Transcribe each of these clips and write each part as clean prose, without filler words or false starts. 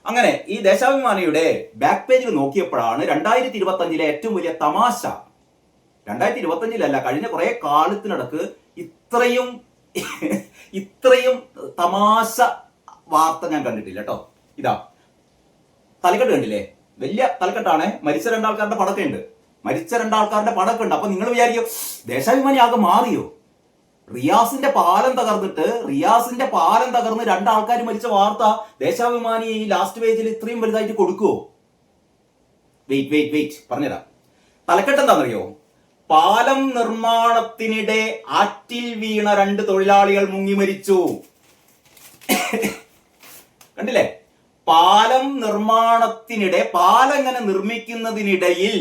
അങ്ങനെ ഈ ദേശാഭിമാനിയുടെ ബാക്ക് പേജിൽ നോക്കിയപ്പോഴാണ് 2025 ഏറ്റവും വലിയ തമാശ. 2025 കഴിഞ്ഞ കുറെ കാലത്തിനടക്ക് ഇത്രയും തമാശ വാർത്ത ഞാൻ കണ്ടിട്ടില്ല കേട്ടോ. ഇതാ തലക്കെട്ട് കണ്ടില്ലേ? വലിയ തലക്കെട്ടാണ്. മരിച്ച രണ്ടാൾക്കാരുടെ പടക്കുണ്ട്. അപ്പൊ നിങ്ങൾ വിചാരിക്കും ദേശാഭിമാനി ആകെ മാറിയോ? റിയാസിന്റെ പാലം തകർന്ന് രണ്ടാൾക്കാർ മരിച്ച വാർത്ത ദേശാഭിമാനി ഈ ലാസ്റ്റ് പേജിൽ ഇത്രയും വലുതായിട്ട് കൊടുക്കുവോ? വെയിറ്റ് പറഞ്ഞുതരാം. തലക്കെട്ട് എന്താണെന്നറിയോ? പാലം നിർമ്മാണത്തിനിടെ ആറ്റിൽ വീണ 2 തൊഴിലാളികൾ മുങ്ങി മരിച്ചു. കണ്ടില്ലേ? പാലം ഇങ്ങനെ നിർമ്മിക്കുന്നതിനിടയിൽ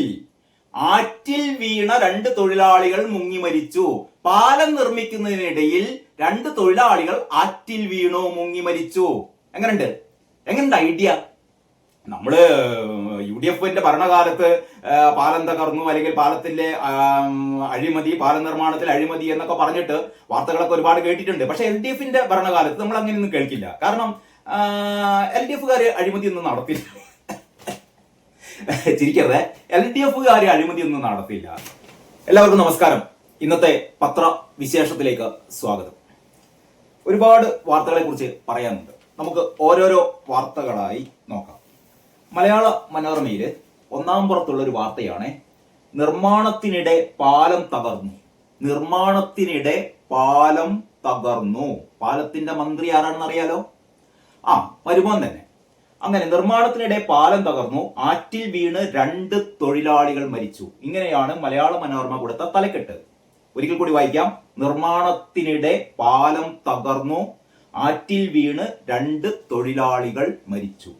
ആറ്റിൽ വീണ 2 തൊഴിലാളികൾ മുങ്ങി മരിച്ചു. പാലം നിർമ്മിക്കുന്നതിനിടയിൽ 2 തൊഴിലാളികൾ ആറ്റിൽ വീണു, മുങ്ങി മരിച്ചു. എങ്ങനെയുണ്ട് ഐഡിയ? നമ്മള് UDF ഭരണകാലത്ത് പാലം തകർന്നു, അല്ലെങ്കിൽ പാലത്തിന്റെ അഴിമതി, പാലം നിർമ്മാണത്തിൽ അഴിമതി എന്നൊക്കെ പറഞ്ഞിട്ട് വാർത്തകളൊക്കെ ഒരുപാട് കേട്ടിട്ടുണ്ട്. പക്ഷെ LDF ഭരണകാലത്ത് നമ്മൾ അങ്ങനെയൊന്നും കേൾക്കില്ല. കാരണം LDF അഴിമതിയൊന്നും നടത്തില്ല. ചിരിക്കരുത്, LDF അഴിമതിയൊന്നും നടത്തില്ല. എല്ലാവർക്കും നമസ്കാരം. ഇന്നത്തെ പത്രവിശേഷത്തിലേക്ക് സ്വാഗതം. ഒരുപാട് വാർത്തകളെ കുറിച്ച് പറയാനുണ്ട്. നമുക്ക് ഓരോരോ വാർത്തകളായി നോക്കാം. മലയാള മനോരമയില് ഒന്നാം പുറത്തുള്ള ഒരു വാർത്തയാണ് നിർമ്മാണത്തിനിടെ പാലം തകർന്നു. പാലത്തിന്റെ മന്ത്രി ആരാണെന്ന് അറിയാലോ? വരുമാൻ തന്നെ. അങ്ങനെ നിർമ്മാണത്തിനിടെ പാലം തകർന്നു, ആറ്റിൽ വീണ് 2 തൊഴിലാളികൾ മരിച്ചു. ഇങ്ങനെയാണ് മലയാള മനോരമ കൊടുത്ത തലക്കെട്ട്. ഒരിക്കൽ കൂടി വായിക്കാം. നിർമ്മാണത്തിനിടെ പാലം തകർന്നു, ആറ്റിൽ വീണ് 2 തൊഴിലാളികൾ മരിച്ചു.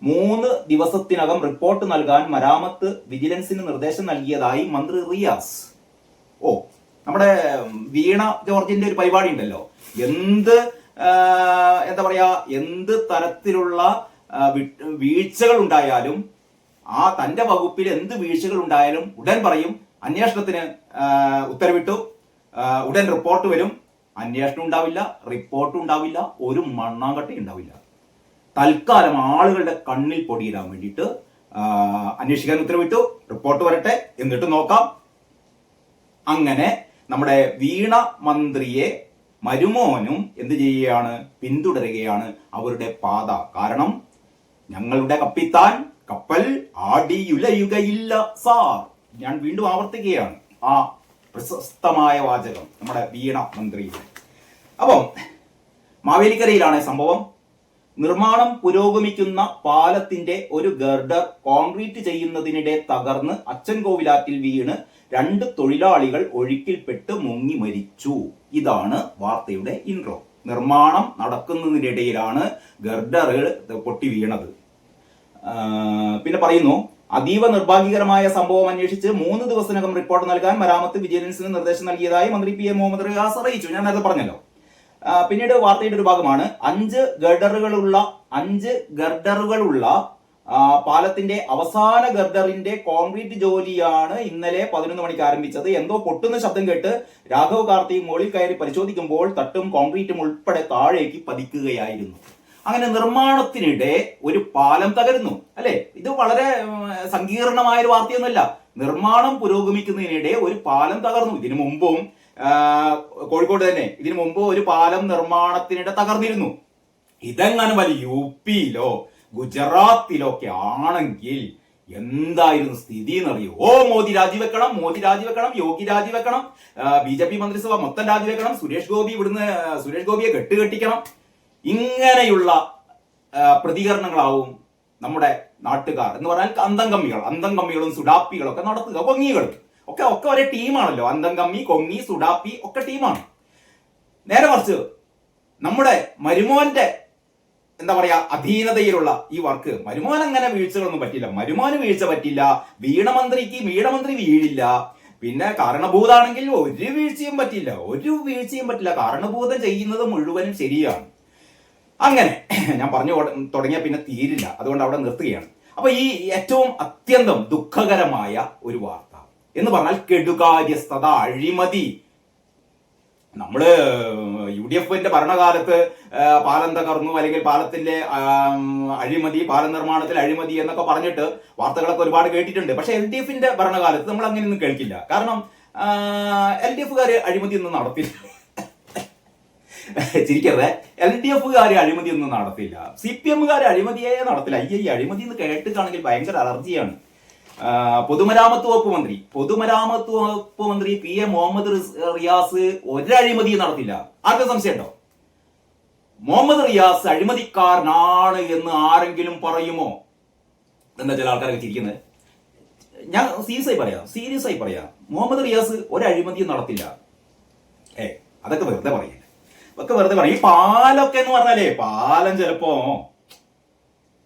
3 ദിവസത്തിനകം റിപ്പോർട്ട് നൽകാൻ മരാമത്ത് വിജിലൻസിന് നിർദ്ദേശം നൽകിയതായി മന്ത്രി റിയാസ്. നമ്മുടെ വീണ ജോർജിന്റെ ഒരു പരിപാടി ഉണ്ടല്ലോ. എന്ത് തരത്തിലുള്ള വീഴ്ചകൾ ഉണ്ടായാലും, തന്റെ വകുപ്പിൽ എന്ത് വീഴ്ചകൾ ഉണ്ടായാലും ഉടൻ പറയും, അന്വേഷണത്തിന് ഉത്തരവിട്ടു, ഉടൻ റിപ്പോർട്ട് വരും. അന്വേഷണം ഉണ്ടാവില്ല, റിപ്പോർട്ട് ഉണ്ടാവില്ല, ഒരു മണ്ണാങ്കട്ട ഉണ്ടാവില്ല. തൽക്കാലം ആളുകളുടെ കണ്ണിൽ പൊടിയിടാൻ വേണ്ടിയിട്ട് അന്വേഷിക്കാൻ ഉത്തരവിട്ടു, റിപ്പോർട്ട് വരട്ടെ, എന്നിട്ട് നോക്കാം. അങ്ങനെ നമ്മുടെ വീണ മന്ത്രിയെ മരുമോനും എന്ത് ചെയ്യുകയാണ്? പിന്തുടരുകയാണ് അവരുടെ പാത. കാരണം ഞങ്ങളുടെ കപ്പിത്താൻ കപ്പൽ ആടിയുലയുകയില്ല സാർ. ഞാൻ വീണ്ടും ആവർത്തിക്കുകയാണ് ആ പ്രശസ്തമായ വാചകം നമ്മുടെ വീണ മന്ത്രിയുടെ. അപ്പം മാവേലിക്കരയിലാണ് സംഭവം. നിർമ്മാണം പുരോഗമിക്കുന്ന പാലത്തിന്റെ ഒരു ഗർഡർ കോൺക്രീറ്റ് ചെയ്യുന്നതിനിടെ തകർന്ന് അച്ചൻകോവിലാറ്റിൽ വീണ് 2 തൊഴിലാളികൾ ഒഴുക്കിൽപ്പെട്ട് മുങ്ങി മരിച്ചു. ഇതാണ് വാർത്തയുടെ ഇൻട്രോ. നിർമ്മാണം നടക്കുന്നതിനിടയിലാണ് ഗർഡറുകൾ പൊട്ടി വീണത്. പിന്നെ പറയുന്നു, അതീവ നിർഭാഗ്യകരമായ സംഭവം അന്വേഷിച്ച് 3 ദിവസത്തിനകം റിപ്പോർട്ട് നൽകാൻ മരാമത്ത് വിജിലൻസിന് നിർദ്ദേശം നൽകിയതായി മന്ത്രി PM മുഹമ്മദ് റിയാസ് അറിയിച്ചു. ഞാൻ നേരത്തെ പറഞ്ഞല്ലോ. പിന്നീട് വാർത്തയുടെ ഒരു ഭാഗമാണ് 5 ഗർഡറുകളുള്ള പാലത്തിന്റെ അവസാന ഗർഡറിന്റെ കോൺക്രീറ്റ് ജോലിയാണ് ഇന്നലെ 11 മണിക്ക് ആരംഭിച്ചത്. എന്തോ പൊട്ടുന്ന ശബ്ദം കേട്ട് രാഘവ് കാർത്തിക് മുകളിൽ കയറി പരിശോധിക്കുമ്പോൾ തട്ടും കോൺക്രീറ്റും ഉൾപ്പെടെ താഴേക്ക് പതിക്കുകയായിരുന്നു. അങ്ങനെ നിർമ്മാണത്തിനിടെ ഒരു പാലം തകരുന്നു അല്ലെ? ഇത് വളരെ സങ്കീർണമായ ഒരു വാർത്തയൊന്നുമല്ല. നിർമ്മാണം പുരോഗമിക്കുന്നതിനിടെ ഒരു പാലം തകർന്നു. ഇതിനു മുമ്പും കോഴിക്കോട് തന്നെ ഇതിനു മുമ്പ് ഒരു പാലം നിർമ്മാണത്തിനിടെ തകർന്നിരുന്നു. ഇതെങ്ങനെ വലിയ UPയിലോ ഗുജറാത്തിലോ ഒക്കെ ആണെങ്കിൽ എന്തായിരുന്നു സ്ഥിതി എന്നറിയോ? മോദി രാജിവെക്കണം, യോഗി രാജിവെക്കണം, BJP മന്ത്രിസഭ മൊത്തം രാജിവെക്കണം, സുരേഷ് ഗോപിയെ കെട്ടുകെട്ടിക്കണം. ഇങ്ങനെയുള്ള പ്രതികരണങ്ങളാവും നമ്മുടെ നാട്ടുകാർ എന്ന് പറഞ്ഞാൽ അന്തംകമ്മികളും സുഡാപ്പികളും ഒക്കെ നടത്തുക. കൊങ്ങികളും ഒക്കെ ഒരേ ടീമാണല്ലോ. അന്തംകമ്മി, കൊങ്ങി, സുഡാപ്പി ഒക്കെ ടീമാണ്. നേരെ മറിച്ച് നമ്മുടെ മരുമോന്റെ അധീനതയിലുള്ള ഈ വർക്ക്, മരുമോൻ അങ്ങനെ വീഴ്ചകളൊന്നും പറ്റില്ല. വീഴ്ച പറ്റില്ല. വീണമന്ത്രി വീഴില്ല. പിന്നെ കാരണഭൂതാണെങ്കിൽ ഒരു വീഴ്ചയും പറ്റില്ല. കാരണഭൂതം ചെയ്യുന്നത് മുഴുവനും ശരിയാണ്. അങ്ങനെ ഞാൻ പറഞ്ഞു തുടങ്ങിയ പിന്നെ തീരില്ല. അതുകൊണ്ട് അവിടെ നിർത്തുകയാണ്. അപ്പൊ ഈ ഏറ്റവും അത്യന്തം ദുഃഖകരമായ ഒരു വാർത്ത എന്ന് പറഞ്ഞാൽ കെടുകാര്യസ്ഥത, അഴിമതി. നമ്മള് UDF-ന്റെ ഭരണകാലത്ത് പാലം തകർന്നു, അല്ലെങ്കിൽ പാലത്തിന്റെ അഴിമതി, പാല നിർമ്മാണത്തിൽ അഴിമതി എന്നൊക്കെ പറഞ്ഞിട്ട് വാർത്തകളൊക്കെ ഒരുപാട് കേട്ടിട്ടുണ്ട്. പക്ഷെ LDF-ന്റെ ഭരണകാലത്ത് നമ്മൾ അങ്ങനെയൊന്നും കേൾക്കില്ല. കാരണം LDF-കാര് അഴിമതിയൊന്നും നടത്തില്ല. ചിരിക്കരുത്, LDF-കാര് അഴിമതിയൊന്നും നടത്തില്ല. CPM-കാര് അഴിമതിയെ നടത്തില്ല. ഈ അഴിമതി എന്ന് കേട്ടിട്ടാണെങ്കിൽ ഭയങ്കര അലർജിയാണ്. പൊതുമരാമത്ത് വകുപ്പ് മന്ത്രി PA മുഹമ്മദ് റിയാസ് ഒരഴിമതി നടത്തില്ല. ആർക്കും സംശയമുണ്ടോ? മുഹമ്മദ് റിയാസ് അഴിമതിക്കാരനാണ് എന്ന് ആരെങ്കിലും പറയുമോ? എന്താ ചില ആൾക്കാരൊക്കെ ചിരിക്കുന്നത്. ഞാൻ സീരിയസ് ആയി പറയാം, മുഹമ്മദ് റിയാസ് ഒരഴിമതിയും നടത്തില്ല. അതൊക്കെ വെറുതെ പറയില്ല, ഈ പാലൊക്കെ എന്ന് പറഞ്ഞാലേ,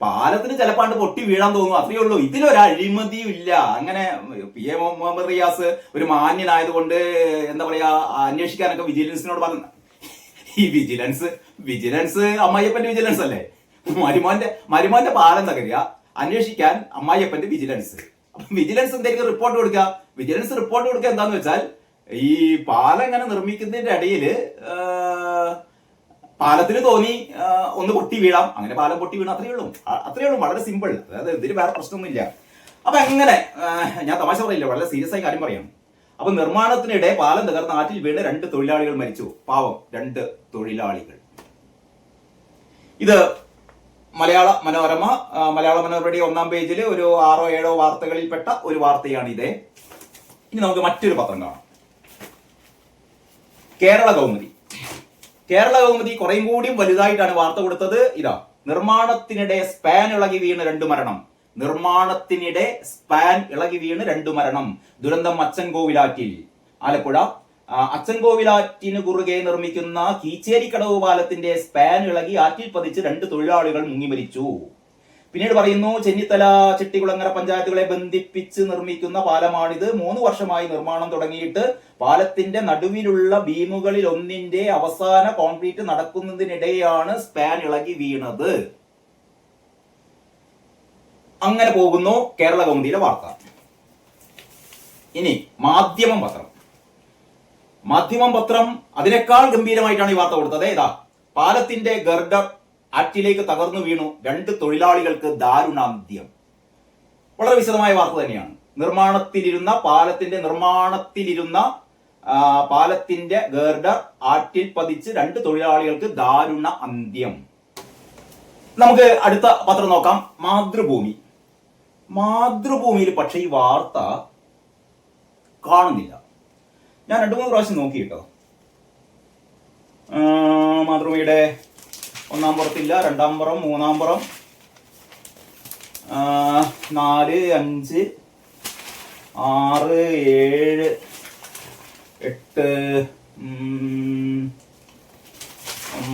പാലത്തിന് ചിലപ്പാണ്ട് പൊട്ടി വീഴാൻ തോന്നും, അത്രയേ ഉള്ളൂ. ഇതിലൊരു അഴിമതിയും ഇല്ല. അങ്ങനെ PA മുഹമ്മദ് റിയാസ് ഒരു മാന്യനായതുകൊണ്ട് എന്താ പറയാ, അന്വേഷിക്കാനൊക്കെ വിജിലൻസിനോട് പറഞ്ഞു. ഈ വിജിലൻസ് അമ്മായിയപ്പന്റെ വിജിലൻസ് അല്ലേ? മരുമോന്റെ പാലം തകരുക, അന്വേഷിക്കാൻ അമ്മായിയപ്പന്റെ വിജിലൻസ്. വിജിലൻസ് എന്തെങ്കിലും റിപ്പോർട്ട് കൊടുക്കുക. എന്താന്ന് വെച്ചാൽ, ഈ പാലം ഇങ്ങനെ നിർമ്മിക്കുന്നതിന്റെ ഇടയിൽ പാലത്തിന് തോന്നി ഒന്ന് പൊട്ടി വീഴാം, അങ്ങനെ പാലം പൊട്ടി വീണാം, അത്രയേ ഉള്ളൂ. വളരെ സിമ്പിൾ. അതായത് ഇതിൽ വേറെ പ്രശ്നമൊന്നുമില്ല. അപ്പൊ എങ്ങനെ, ഞാൻ തമാശ പറയില്ല, വളരെ സീരിയസ് ആയി കാര്യം പറയാം. അപ്പൊ നിർമ്മാണത്തിനിടെ പാലം തകർന്ന ആറ്റിൽ വീണ് 2 തൊഴിലാളികൾ മരിച്ചു. പാവം 2 തൊഴിലാളികൾ. ഇത് മലയാള മനോരമയുടെ 1-ാം പേജിൽ ഒരു 6 or 7 വാർത്തകളിൽപ്പെട്ട ഒരു വാർത്തയാണ് ഇത്. ഇനി നമുക്ക് മറ്റൊരു പത്രം കാണാം. കേരള കൗമുദി കുറേയും കൂടിയും വലുതായിട്ടാണ് വാർത്ത കൊടുത്തത്. ഇതാ, നിർമ്മാണത്തിനിടെ സ്പാൻ ഇളകി വീണ് 2 മരണം. ദുരന്തം അച്ചൻകോവിലാറ്റിൽ. ആലപ്പുഴ അച്ചൻകോവിലാറ്റിന് കുറുകെ നിർമ്മിക്കുന്ന കീച്ചേരിക്കടവ് പാലത്തിന്റെ സ്പാൻ ഇളകി ആറ്റിൽ പതിച്ച് 2 തൊഴിലാളികൾ മുങ്ങി മരിച്ചു. പിന്നീട് പറയുന്നു, ചെന്നിത്തല ചെട്ടികുളങ്ങര പഞ്ചായത്തുകളെ ബന്ധിപ്പിച്ച് നിർമ്മിക്കുന്ന പാലമാണിത്. 3 വർഷമായി നിർമ്മാണം തുടങ്ങിയിട്ട് പാലത്തിന്റെ നടുവിലുള്ള ബീമുകളിൽ ഒന്നിന്റെ അവസാന കോൺക്രീറ്റ് നടക്കുന്നതിനിടെയാണ് സ്പാൻ ഇളകി വീണത്. അങ്ങനെ പോകുന്നു കേരള കൗമുദിയിലെ വാർത്ത. ഇനി മാധ്യമം പത്രം അതിനേക്കാൾ ഗംഭീരമായിട്ടാണ് ഈ വാർത്ത കൊടുത്തത്. ഇതാ, പാലത്തിന്റെ ഗർഡർ ആറ്റിലേക്ക് തകർന്നു വീണു, 2 തൊഴിലാളികൾക്ക് ദാരുണാന്ത്യം. വളരെ വിശദമായ വാർത്ത തന്നെയാണ്. പാലത്തിന്റെ ഗർഡർ ആറ്റിൽ പതിച്ച് 2 തൊഴിലാളികൾക്ക് ദാരുണ അന്ത്യം. നമുക്ക് അടുത്ത പത്രം നോക്കാം. മാതൃഭൂമിയിൽ പക്ഷെ ഈ വാർത്ത കാണുന്നില്ല. ഞാൻ 2-3 പ്രാവശ്യം നോക്കി കേട്ടോ. മാതൃഭൂമിയുടെ 1-ാം പുറത്തില്ല, 2-ാം പുറം, 3-ാം പുറം, 4, 5, 6, 7, 8,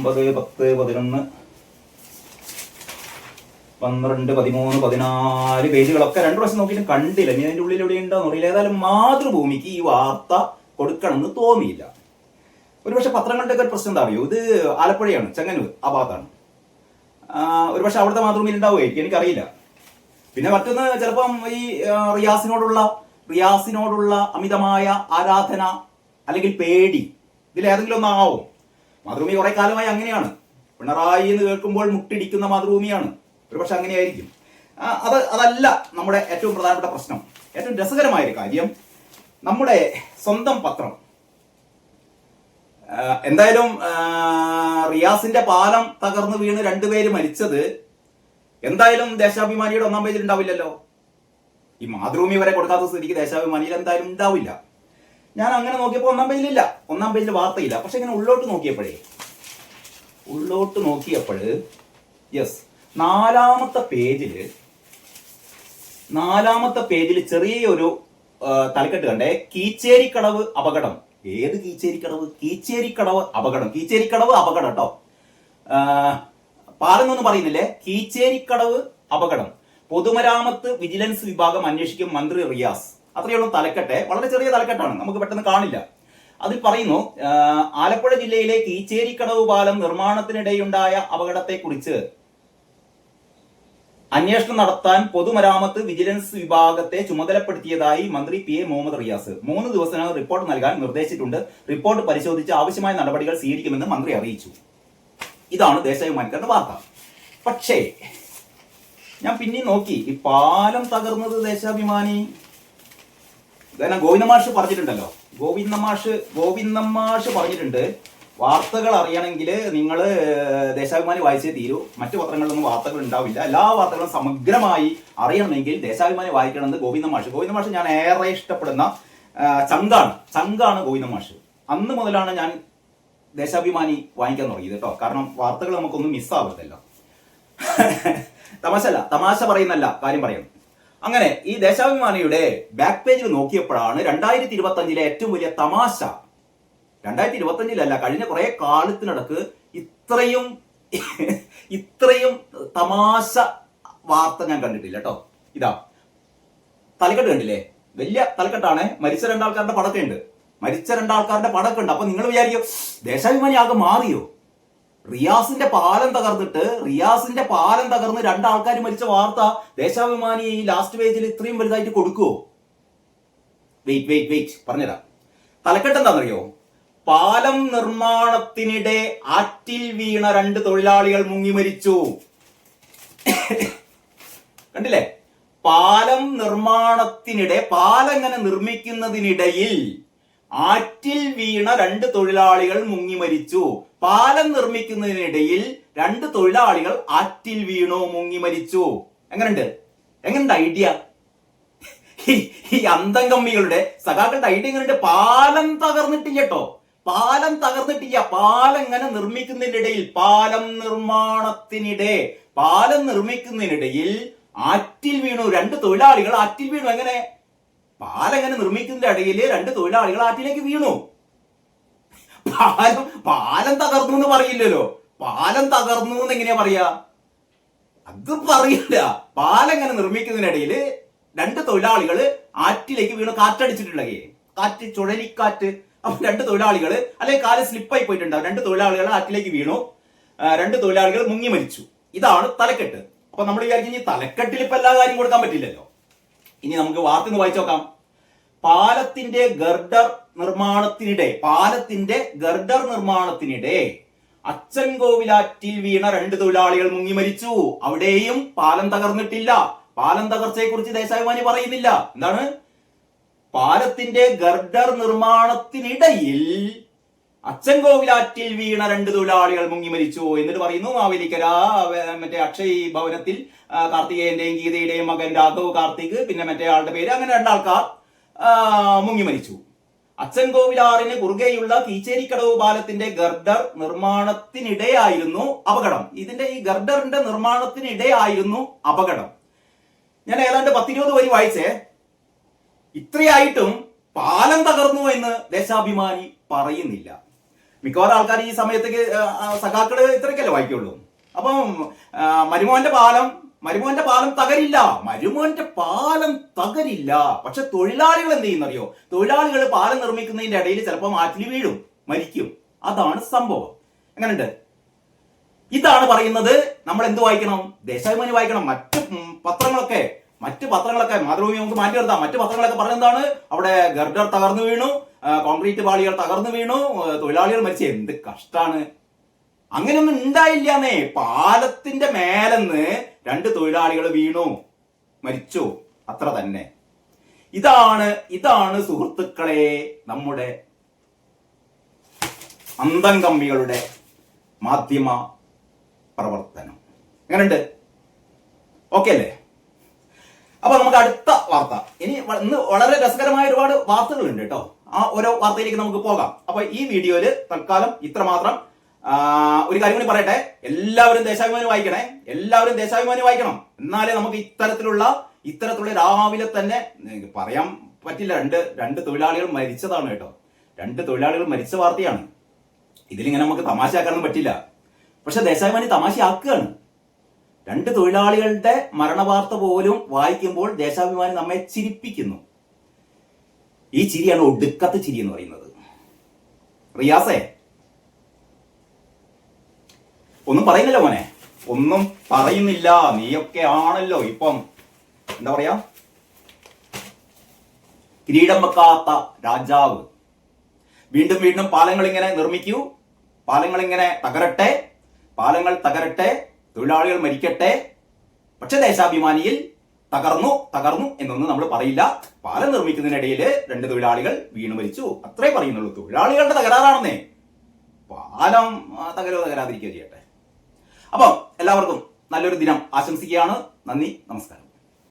9, 10, 11, 12, 13, 14 പേജുകളൊക്കെ 2 പ്രാവശ്യം നോക്കിയിട്ട് കണ്ടില്ല. ഇനി അതിന്റെ ഉള്ളിൽ എവിടെ ഉണ്ടോന്ന് അറിയില്ല. ഏതായാലും മാതൃഭൂമിക്ക് ഈ വാർത്ത കൊടുക്കണമെന്ന് തോന്നിയില്ല. ഒരുപക്ഷെ പത്രങ്ങളുടെ ഒക്കെ ഒരു പ്രശ്നം എന്താ അറിയോ, ഇത് ആലപ്പുഴയാണ്, ചെങ്ങന്നൂർ ആ ഭാഗത്താണ്. ഒരുപക്ഷെ അവിടുത്തെ മാതൃഭൂമിയിൽ ഉണ്ടാവുമായിരിക്കും, എനിക്കറിയില്ല. പിന്നെ മറ്റൊന്ന്, ചിലപ്പം ഈ റിയാസിനോടുള്ള അമിതമായ ആരാധന അല്ലെങ്കിൽ പേടി, ഇതിലേതെങ്കിലും ഒന്നാവും. മാതൃഭൂമി കുറെ കാലമായി അങ്ങനെയാണ്. പിണറായി എന്ന് കേൾക്കുമ്പോൾ മുട്ടിടിക്കുന്ന മാതൃഭൂമിയാണ്. ഒരുപക്ഷെ അങ്ങനെയായിരിക്കും. അതല്ല നമ്മുടെ ഏറ്റവും പ്രധാനപ്പെട്ട പ്രശ്നം. ഏറ്റവും രസകരമായൊരു കാര്യം, നമ്മുടെ സ്വന്തം പത്രം എന്തായാലും റിയാസിന്റെ പാലം തകർന്നു വീണ് 2 പേര് മരിച്ചത് എന്തായാലും ദേശാഭിമാനിയുടെ 1-ാം പേജിൽ ഉണ്ടാവില്ലല്ലോ. ഈ മാതൃഭൂമി വരെ കൊടുക്കാത്ത സ്ഥിതിക്ക് ദേശാഭിമാനിയിൽ എന്തായാലും ഉണ്ടാവില്ല. ഞാൻ അങ്ങനെ നോക്കിയപ്പോൾ 1-ാം പേജിലില്ല, 1-ാം പേജിൽ വാർത്തയില്ല. പക്ഷെ ഇങ്ങനെ ഉള്ളോട്ട് നോക്കിയപ്പോൾ യെസ്, 4-ാമത്തെ പേജിൽ ചെറിയൊരു തലക്കെട്ട് കണ്ടേ, കീച്ചേരിക്കടവ് അപകടം. ഏത് കീച്ചേരിക്കടവ് അപകടം കേട്ടോ. പാലൊന്നും പറയുന്നില്ലേ. കീച്ചേരിക്കടവ് അപകടം, പൊതുമരാമത്ത് വിജിലൻസ് വിഭാഗം അന്വേഷിക്കും മന്ത്രി റിയാസ്. അത്രയുള്ള തലക്കെട്ടെ, വളരെ ചെറിയ തലക്കെട്ടാണ്, നമുക്ക് പെട്ടെന്ന് കാണില്ല. അതിൽ പറയുന്നു, ആലപ്പുഴ ജില്ലയിലെ കീച്ചേരിക്കടവ് പാലം നിർമ്മാണത്തിനിടെയുണ്ടായ അപകടത്തെക്കുറിച്ച് അന്വേഷണം നടത്താൻ പൊതുമരാമത്ത് വിജിലൻസ് വിഭാഗത്തെ ചുമതലപ്പെടുത്തിയതായി മന്ത്രി പി എ മുഹമ്മദ് റിയാസ് 3 ദിവസത്തിനകം റിപ്പോർട്ട് നൽകാൻ നിർദ്ദേശിച്ചിട്ടുണ്ട്. റിപ്പോർട്ട് പരിശോധിച്ച് ആവശ്യമായ നടപടികൾ സ്വീകരിക്കുമെന്ന് മന്ത്രി അറിയിച്ചു. ഇതാണ് ദേശാഭിമാനിക്കാരുടെ വാർത്ത. പക്ഷേ ഞാൻ പിന്നെ നോക്കി, ഈ പാലം തകർന്നത് ദേശാഭിമാനി കാരണം ഗോവിന്ദമാഷ് പറഞ്ഞിട്ടുണ്ടല്ലോ. ഗോവിന്ദമാഷ് പറഞ്ഞിട്ടുണ്ട്, വാർത്തകൾ അറിയണമെങ്കിൽ നിങ്ങൾ ദേശാഭിമാനി വായിച്ചേ തീരൂ, മറ്റു പത്രങ്ങളിലൊന്നും വാർത്തകൾ ഉണ്ടാവില്ല. എല്ലാ വാർത്തകളും സമഗ്രമായി അറിയണമെങ്കിൽ ദേശാഭിമാനി വായിക്കണമെന്ന് ഗോവിന്ദമാഷ് ഞാൻ ഏറെ ഇഷ്ടപ്പെടുന്ന ചങ്കാണ് ഗോവിന്ദമാഷ്. അന്ന് മുതലാണ് ഞാൻ ദേശാഭിമാനി വാങ്ങിക്കാൻ തുടങ്ങിയത് കേട്ടോ. കാരണം വാർത്തകൾ നമുക്കൊന്നും മിസ്സാവരുതല്ലോ. തമാശ പറയുന്നല്ല, കാര്യം പറയുന്നു. അങ്ങനെ ഈ ദേശാഭിമാനിയുടെ ബാക്ക് പേജിൽ നോക്കിയപ്പോഴാണ് 2025 ഏറ്റവും വലിയ തമാശ. 2025 കഴിഞ്ഞ കുറെ കാലത്തിനിടക്ക് ഇത്രയും തമാശ വാർത്ത ഞാൻ കണ്ടിട്ടില്ല കേട്ടോ. ഇതാ തലക്കെട്ട് കണ്ടില്ലേ? വലിയ തലക്കെട്ടാണ്. മരിച്ച രണ്ടാൾക്കാരുടെ പടക്കുണ്ട്. അപ്പൊ നിങ്ങൾ വിചാരിക്കും ദേശാഭിമാനി ആകെ മാറിയോ? റിയാസിന്റെ പാലം തകർന്ന് 2 ആൾക്കാർ മരിച്ച വാർത്ത ദേശാഭിമാനി ഈ ലാസ്റ്റ് പേജിൽ ഇത്രയും വലുതായിട്ട് കൊടുക്കുവോ? വെയിറ്റ് പറഞ്ഞുതരാം. തലക്കെട്ട് എന്താണെന്നറിയോ? പാലം നിർമ്മാണത്തിനിടെ ആറ്റിൽ വീണ 2 തൊഴിലാളികൾ മുങ്ങി മരിച്ചു. കണ്ടില്ലേ? പാലം നിർമ്മിക്കുന്നതിനിടയിൽ ആറ്റിൽ വീണ 2 തൊഴിലാളികൾ മുങ്ങി മരിച്ചു. പാലം നിർമ്മിക്കുന്നതിനിടയിൽ 2 തൊഴിലാളികൾ ആറ്റിൽ വീണു, മുങ്ങി മരിച്ചു. എങ്ങനെയുണ്ട് ഐഡിയ? ഈ അന്തംകമ്മികളുടെ സഖാക്കളുടെ ഐഡിയ എങ്ങനെയുണ്ട്? പാലം തകർന്നിട്ടില്ല കേട്ടോ. പാലം ഇങ്ങനെ നിർമ്മിക്കുന്നതിനിടയിൽ, പാലം നിർമ്മിക്കുന്നതിനിടയിൽ ആറ്റിൽ വീണു 2 തൊഴിലാളികൾ. ആറ്റിൽ വീണു എങ്ങനെ? പാലം എങ്ങനെ നിർമ്മിക്കുന്നതിന്റെ ഇടയിൽ 2 തൊഴിലാളികൾ ആറ്റിലേക്ക് വീണു. പാലം തകർന്നു എന്ന് പറയില്ലല്ലോ. പാലം തകർന്നു എന്ന് എങ്ങനെയാ പറയാ? അത് പറയില്ല. പാലം എങ്ങനെ നിർമ്മിക്കുന്നതിനിടയിൽ 2 തൊഴിലാളികൾ ആറ്റിലേക്ക് വീണു. കാറ്റടിച്ചിട്ടുണ്ടെങ്കിൽ ചുഴലിക്കാറ്റ്. അപ്പൊ 2 തൊഴിലാളികൾ അല്ലെങ്കിൽ കാല് സ്ലിപ്പായി പോയിട്ടുണ്ടാവും. 2 തൊഴിലാളികൾ ആറ്റിലേക്ക് വീണു, 2 തൊഴിലാളികൾ മുങ്ങി മരിച്ചു. ഇതാണ് തലക്കെട്ട്. അപ്പൊ നമ്മൾ വിചാരിക്കും ഈ തലക്കെട്ടിൽ ഇപ്പൊ എല്ലാ കാര്യം കൊടുക്കാൻ പറ്റില്ലല്ലോ. ഇനി നമുക്ക് വാർത്ത ഒന്ന് വായിച്ചു നോക്കാം. പാലത്തിന്റെ ഗർഡർ നിർമ്മാണത്തിനിടെ അച്ചൻകോവിലാറ്റിൽ വീണ 2 തൊഴിലാളികൾ മുങ്ങി മരിച്ചു. അവിടെയും പാലം തകർന്നിട്ടില്ല. പാലം തകർച്ചയെ കുറിച്ച് ദേശാഭിമാനി പറയുന്നില്ല. എന്താണ്? പാലത്തിന്റെ ഗർഡർ നിർമ്മാണത്തിനിടയിൽ അച്ചൻകോവിലാറ്റിൽ വീണ 2 തൊഴിലാളികൾ മുങ്ങി മരിച്ചു. എന്നിട്ട് പറയുന്നു മാവേലിക്കര മറ്റേ അക്ഷയ് ഭവനത്തിൽ കാർത്തികേയന്റെയും ഗീതയുടെയും മകൻ രാഘവ് കാർത്തിക്, പിന്നെ മറ്റേ ആളുടെ പേര്, അങ്ങനെ 2 ആൾക്കാർ മുങ്ങി മരിച്ചു. അച്ചൻകോവിലാറിന് കുറുകെയുള്ള കീച്ചേരിക്കടവ് പാലത്തിന്റെ ഗർഡർ നിർമ്മാണത്തിനിടെയായിരുന്നു അപകടം. ഇതിന്റെ ഈ ഗർഡറിന്റെ നിർമ്മാണത്തിനിടെയായിരുന്നു അപകടം. ഞാൻ ഏതാണ്ട് 10-20 വരി വായിച്ചേ. ഇത്രയായിട്ടും പാലം തകർന്നു എന്ന് ദേശാഭിമാനി പറയുന്നില്ല. മിക്കവാറും ആൾക്കാർ ഈ സമയത്തേക്ക് സഖാക്കള് ഇത്രയ്ക്കല്ലേ വായിക്കുള്ളൂ. അപ്പം മരുമോന്റെ പാലം തകരില്ല. പക്ഷെ തൊഴിലാളികൾ എന്ത് ചെയ്യുന്നറിയോ? തൊഴിലാളികൾ പാലം നിർമ്മിക്കുന്നതിന്റെ ഇടയിൽ ചിലപ്പോൾ ആറ്റിൽ വീഴും, മരിക്കും. അതാണ് സംഭവം. എങ്ങനെയുണ്ട്? ഇതാണ് പറയുന്നത്. നമ്മൾ എന്ത് വായിക്കണം? ദേശാഭിമാനി വായിക്കണം. മറ്റു പത്രങ്ങളൊക്കെ മാതൃഭൂമി നമുക്ക് മാറ്റി നിർത്താം. മറ്റു പത്രങ്ങളൊക്കെ പറഞ്ഞെന്താണ്? അവിടെ ഗർഡർ തകർന്നു വീണു, കോൺക്രീറ്റ് പാളികൾ തകർന്നു വീണു, തൊഴിലാളികൾ മരിച്ചു. എന്ത് കഷ്ടാണ്! അങ്ങനെയൊന്നും ഉണ്ടായില്ലാന്നേ. പാലത്തിന്റെ മേലെന്ന് 2 തൊഴിലാളികൾ വീണു, മരിച്ചു, അത്ര തന്നെ. ഇതാണ് സുഹൃത്തുക്കളെ നമ്മുടെ അന്തംകമ്മികളുടെ മാധ്യമ പ്രവർത്തനം. എങ്ങനെയുണ്ട്? ഓക്കെ അല്ലേ? അപ്പൊ നമുക്ക് അടുത്ത വാർത്ത. ഇന്ന് വളരെ രസകരമായ ഒരുപാട് വാർത്തകളുണ്ട് കേട്ടോ. ആ ഓരോ വാർത്തയിലേക്ക് നമുക്ക് പോകാം. അപ്പൊ ഈ വീഡിയോയില് തൽക്കാലം ഇത്രമാത്രം. ഒരു കാര്യം കൂടി പറയട്ടെ, എല്ലാവരും ദേശാഭിമാനി വായിക്കണം. എന്നാലേ നമുക്ക് ഇത്തരത്തിലുള്ള രാവിലെ തന്നെ പറയാൻ പറ്റില്ല. രണ്ട് തൊഴിലാളികൾ മരിച്ചതാണ് കേട്ടോ. 2 തൊഴിലാളികൾ മരിച്ച വാർത്തയാണ്. ഇതിലിങ്ങനെ നമുക്ക് തമാശയാക്കാനൊന്നും പറ്റില്ല. പക്ഷെ ദേശാഭിമാനി തമാശയാക്കുകയാണ്. 2 തൊഴിലാളികളുടെ മരണവാർത്ത പോലും വായിക്കുമ്പോൾ ദേശാഭിമാനി നമ്മെ ചിരിപ്പിക്കുന്നു. ഈ ചിരിയാണ് ഒടുക്കത്തെ ചിരി എന്ന് പറയുന്നത്. റിയാസേ, ഒന്നും പറയുന്നില്ല മോനെ. ഒന്നും പറയുന്നില്ല. നീയൊക്കെ ആണല്ലോ ഇപ്പം എന്താ പറയാ, കിരീടം വെക്കാത്ത രാജാവ്. വീണ്ടും വീണ്ടും പാലങ്ങൾ ഇങ്ങനെ നിർമ്മിക്കൂ, പാലങ്ങൾ ഇങ്ങനെ തകരട്ടെ, പാലങ്ങൾ തകരട്ടെ, തൊഴിലാളികൾ മരിക്കട്ടെ, പക്ഷെ ദേശാഭിമാനിയിൽ തകർന്നു തകർന്നു എന്നൊന്നും നമ്മൾ പറയില്ല. പാലം നിർമ്മിക്കുന്നതിനിടയിൽ 2 തൊഴിലാളികൾ വീണു മരിച്ചു, അത്രേ പറയുന്നുള്ളൂ. തൊഴിലാളികളുടെ തകരാറാണെന്നേ. പാലം തകരാതിരിക്കുക ചെയ്യട്ടെ. അപ്പം എല്ലാവർക്കും നല്ലൊരു ദിനം ആശംസിക്കുകയാണ്. നന്ദി, നമസ്കാരം.